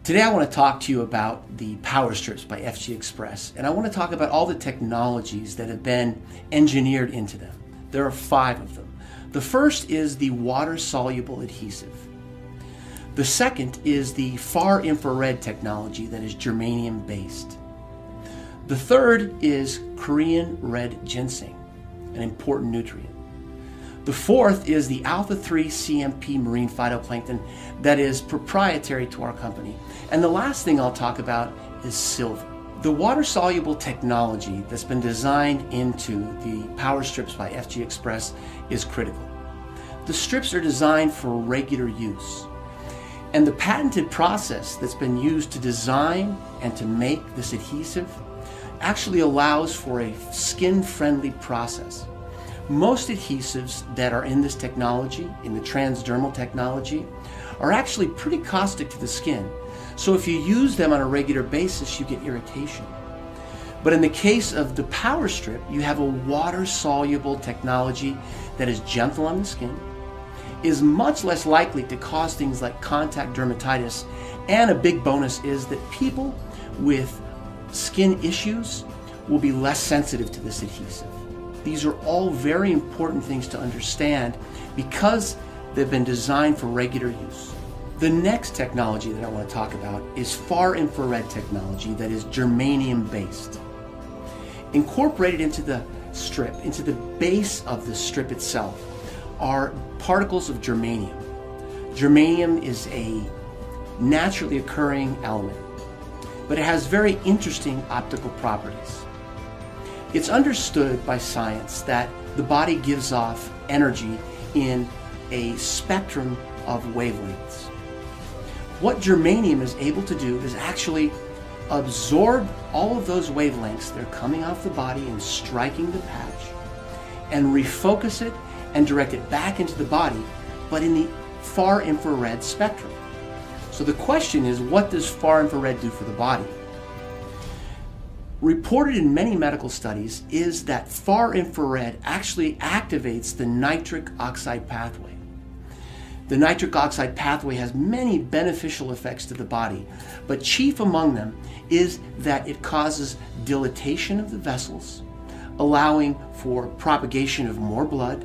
Today I want to talk to you about the Powerstrips by FG Express, and I want to talk about all the technologies that have been engineered into them. There are 5 of them. The first is the water-soluble adhesive. The second is the far infrared technology that is germanium based. The third is Korean red ginseng, an important nutrient. The fourth is the alpha-3 CMP marine phytoplankton that is proprietary to our company. And the last thing I'll talk about is silver. The water-soluble technology that's been designed into the Powerstrips by FG Express is critical. The strips are designed for regular use. And the patented process that's been used to design and to make this adhesive actually allows for a skin-friendly process. Most adhesives that are in this technology, in the transdermal technology, are actually pretty caustic to the skin. So if you use them on a regular basis, you get irritation. But in the case of the Powerstrip, you have a water-soluble technology that is gentle on the skin, is much less likely to cause things like contact dermatitis, and a big bonus is that people with skin issues will be less sensitive to this adhesive. These are all very important things to understand because they've been designed for regular use. The next technology that I want to talk about is far infrared technology that is germanium based. Incorporated into the strip, into the base of the strip itself, are particles of germanium. Germanium is a naturally occurring element, but it has very interesting optical properties. It's understood by science that the body gives off energy in a spectrum of wavelengths. What germanium is able to do is actually absorb all of those wavelengths that are coming off the body and striking the patch and refocus it and direct it back into the body, but in the far infrared spectrum. So the question is, what does far infrared do for the body? Reported in many medical studies is that far infrared actually activates the nitric oxide pathway. The nitric oxide pathway has many beneficial effects to the body, but chief among them is that it causes dilatation of the vessels, allowing for propagation of more blood,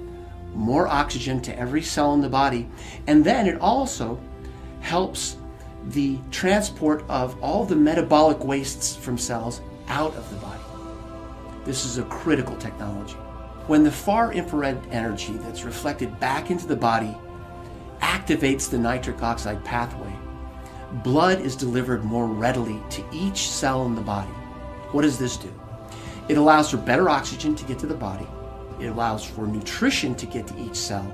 more oxygen to every cell in the body, and then it also helps the transport of all the metabolic wastes from cells out of the body. This is a critical technology. When the far infrared energy that's reflected back into the body activates the nitric oxide pathway, blood is delivered more readily to each cell in the body. What does this do? It allows for better oxygen to get to the body. It allows for nutrition to get to each cell,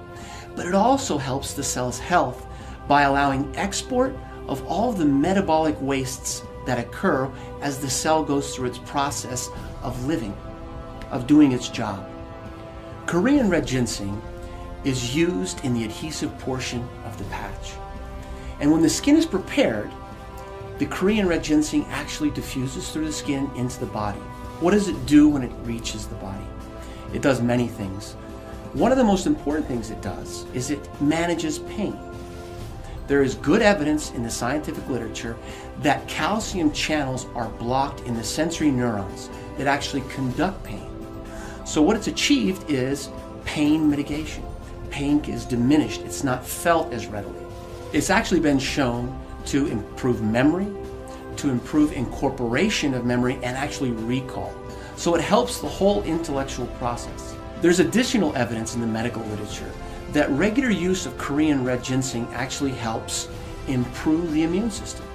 but it also helps the cell's health by allowing export of all the metabolic wastes that occur as the cell goes through its process of living, of doing its job. Korean red ginseng is used in the adhesive portion of the patch. And when the skin is prepared, the Korean red ginseng actually diffuses through the skin into the body. What does it do when it reaches the body? It does many things. One of the most important things it does is it manages pain. There is good evidence in the scientific literature that calcium channels are blocked in the sensory neurons that actually conduct pain. So what it's achieved is pain mitigation. Pain is diminished. It's not felt as readily. It's actually been shown to improve memory, to improve incorporation of memory, and actually recall. So it helps the whole intellectual process. There's additional evidence in the medical literature that regular use of Korean red ginseng actually helps improve the immune system.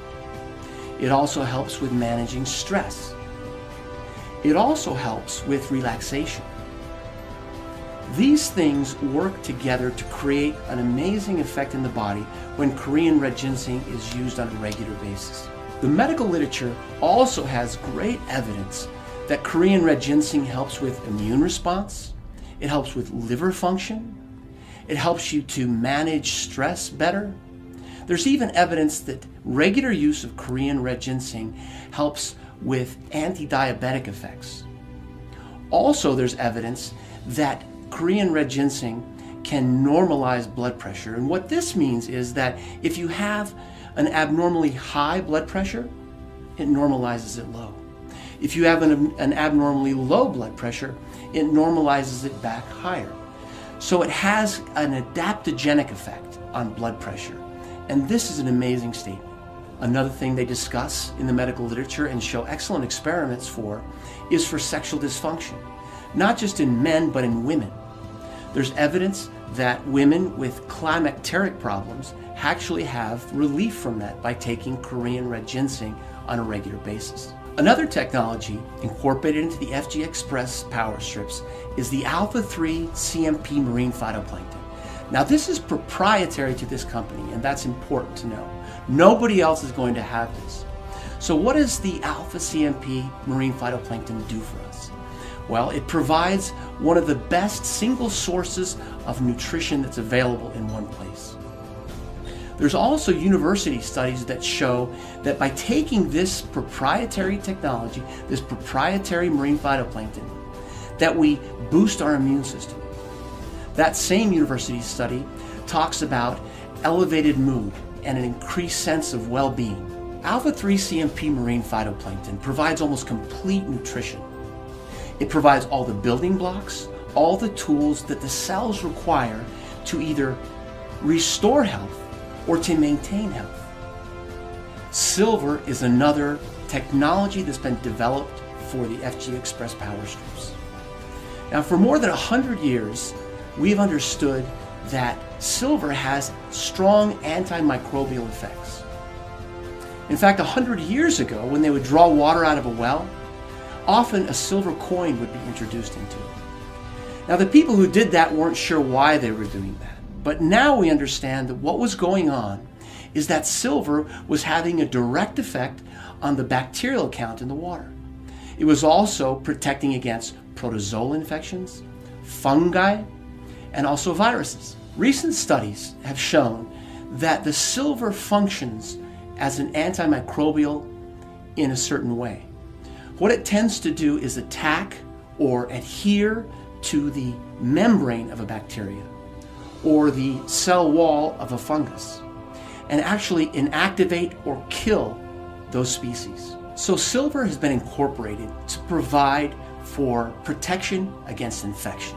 It also helps with managing stress. It also helps with relaxation. These things work together to create an amazing effect in the body when Korean red ginseng is used on a regular basis. The medical literature also has great evidence that Korean red ginseng helps with immune response, it helps with liver function, it helps you to manage stress better. There's even evidence that regular use of Korean red ginseng helps with anti-diabetic effects. Also, there's evidence that Korean red ginseng can normalize blood pressure. And what this means is that if you have an abnormally high blood pressure, it normalizes it low. If you have an abnormally low blood pressure, it normalizes it back higher. So it has an adaptogenic effect on blood pressure. And this is an amazing statement. Another thing they discuss in the medical literature and show excellent experiments for is for sexual dysfunction, not just in men, but in women. There's evidence that women with climacteric problems actually have relief from that by taking Korean red ginseng on a regular basis. Another technology incorporated into the FG Express Powerstrips is the alpha-3 CMP marine phytoplankton. Now this is proprietary to this company, and that's important to know. Nobody else is going to have this. So what does the alpha CMP marine phytoplankton do for us? Well, it provides one of the best single sources of nutrition that's available in one place. There's also university studies that show that by taking this proprietary technology, this proprietary marine phytoplankton, that we boost our immune system. That same university study talks about elevated mood and an increased sense of well-being. Alpha-3 CMP marine phytoplankton provides almost complete nutrition. It provides all the building blocks, all the tools that the cells require to either restore health or to maintain health. Silver is another technology that's been developed for the FG Express Powerstrips. Now, for more than 100 years, we've understood that silver has strong antimicrobial effects. In fact, 100 years ago, when they would draw water out of a well, often a silver coin would be introduced into it. Now, the people who did that weren't sure why they were doing that. But now we understand that what was going on is that silver was having a direct effect on the bacterial count in the water. It was also protecting against protozoal infections, fungi, and also viruses. Recent studies have shown that the silver functions as an antimicrobial in a certain way. What it tends to do is attack or adhere to the membrane of a bacteria or the cell wall of a fungus and actually inactivate or kill those species. So silver has been incorporated to provide for protection against infection.